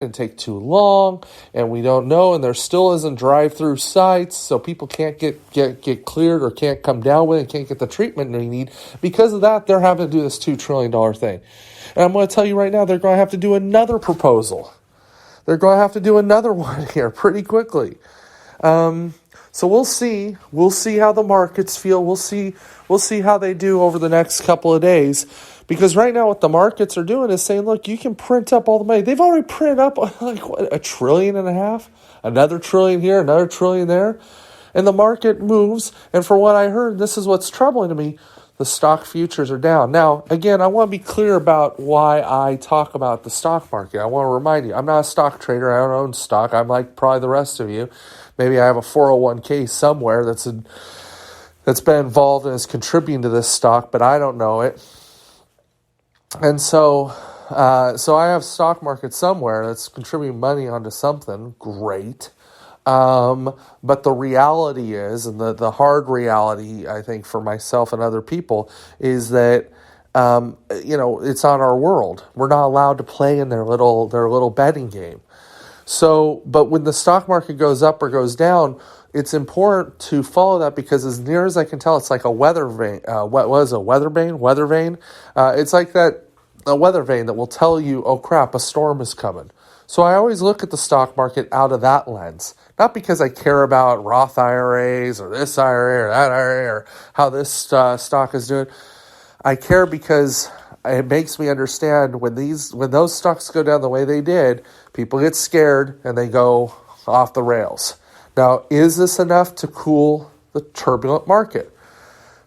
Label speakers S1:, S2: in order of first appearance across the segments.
S1: and take too long, and we don't know, and there still isn't drive-through sites, so people can't get cleared or can't come down with it, can't get the treatment they need. Because of that, they're having to do this $2 trillion thing. And I'm going to tell you right now, they're going to have to do another proposal. They're going to have to do another one here pretty quickly. So we'll see. We'll see how the markets feel. We'll see how they do over the next couple of days. Because right now what the markets are doing is saying, look, you can print up all the money. They've already printed up like $1.5 trillion, another trillion here, another trillion there. And the market moves. And for what I heard, this is what's troubling to me. The stock futures are down. Now, again, I want to be clear about why I talk about the stock market. I want to remind you, I'm not a stock trader. I don't own stock. I'm like probably the rest of you. Maybe I have a 401k somewhere that's been involved and is contributing to this stock, but I don't know it. And so I have stock market somewhere that's contributing money onto something. Great. But the reality is, and the hard reality, I think, for myself and other people is that, it's not our world. We're not allowed to play in their little betting game. So, but when the stock market goes up or goes down, it's important to follow that because as near as I can tell, it's like a weather vane. Weather vane? It's like a weather vane that will tell you, oh crap, a storm is coming. So I always look at the stock market out of that lens. Not because I care about Roth IRAs or this IRA or that IRA or how this stock is doing. I care because it makes me understand when those stocks go down the way they did, people get scared and they go off the rails. Now, is this enough to cool the turbulent market?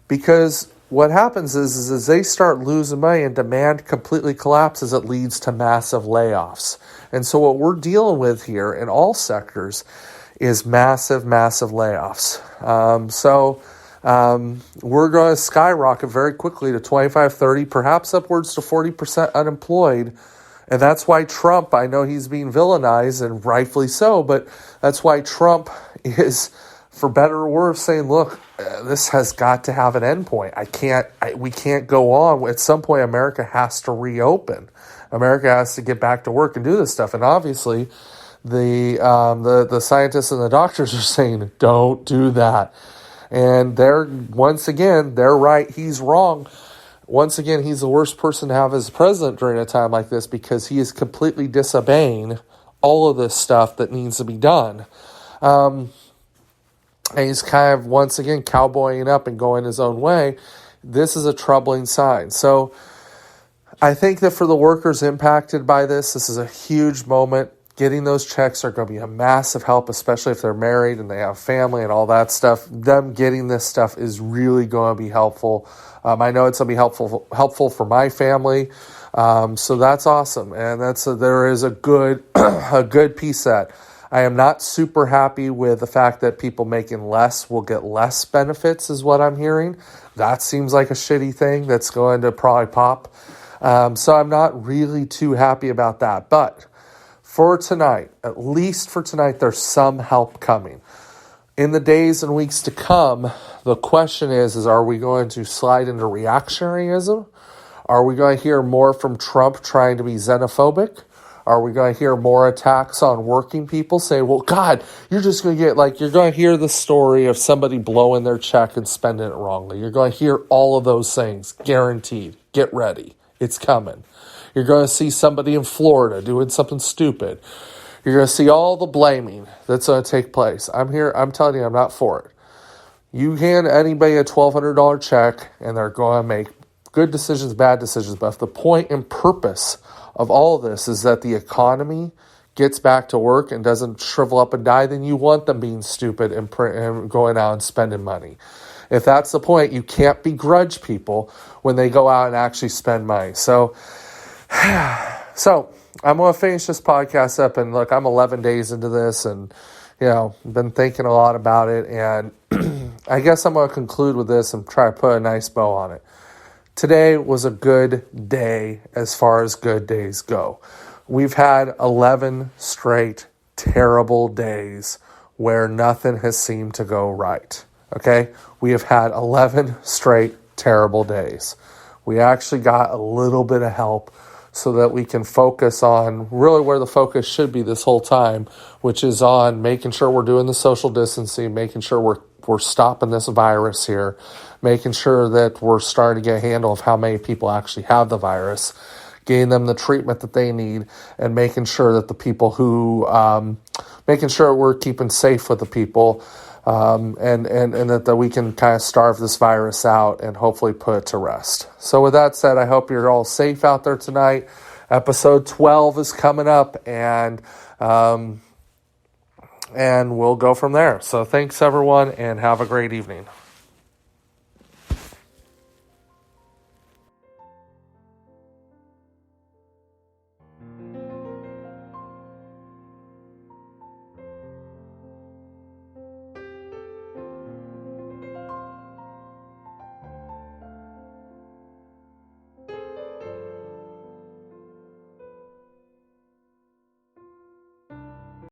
S1: Because what happens is as they start losing money and demand completely collapses, it leads to massive layoffs. And so what we're dealing with here in all sectors is massive, massive layoffs. We're going to skyrocket very quickly to 25, 30, perhaps upwards to 40% unemployed. And that's why Trump, I know he's being villainized, and rightfully so, but that's why Trump is, for better or worse, saying, look, this has got to have an endpoint. We can't go on. At some point, America has to reopen. America has to get back to work and do this stuff. And obviously, the scientists and the doctors are saying, don't do that. And they're right, he's wrong. Once again, he's the worst person to have as president during a time like this because he is completely disobeying all of this stuff that needs to be done. And he's kind of, once again, cowboying up and going his own way. This is a troubling sign. So I think that for the workers impacted by this is a huge moment. Getting those checks are going to be a massive help, especially if they're married and they have family and all that stuff. Them getting this stuff is really going to be helpful. I know it's going to be helpful for my family. So that's awesome. And there is a good piece that I am not super happy with the fact that people making less will get less benefits is what I'm hearing. That seems like a shitty thing that's going to probably pop. So I'm not really too happy about that. But for tonight, at least for tonight, there's some help coming. In the days and weeks to come, the question is are we going to slide into reactionaryism? Are we going to hear more from Trump trying to be xenophobic? Are we going to hear more attacks on working people saying, well, God, you're just going to get you're going to hear the story of somebody blowing their check and spending it wrongly. You're going to hear all of those things, guaranteed. Get ready. It's coming. You're going to see somebody in Florida doing something stupid. You're going to see all the blaming that's going to take place. I'm telling you, I'm not for it. You hand anybody a $1,200 check and they're going to make good decisions, bad decisions. But if the point and purpose of all of this is that the economy gets back to work and doesn't shrivel up and die, then you want them being stupid and going out and spending money. If that's the point, you can't begrudge people when they go out and actually spend money. So I'm going to finish this podcast up, and look, I'm 11 days into this, and been thinking a lot about it, and I guess I'm going to conclude with this and try to put a nice bow on it. Today was a good day as far as good days go. We've had 11 straight terrible days where nothing has seemed to go right. Okay? We have had 11 straight terrible days. We actually got a little bit of help so that we can focus on really where the focus should be this whole time, which is on making sure we're doing the social distancing, making sure we're stopping this virus here, making sure that we're starting to get a handle of how many people actually have the virus, getting them the treatment that they need, and making sure that the people who, making sure we're keeping safe with the people, and that we can kind of starve this virus out and hopefully put it to rest. So with that said, I hope you're all safe out there tonight. Episode 12 is coming up, and we'll go from there. So thanks, everyone, and have a great evening.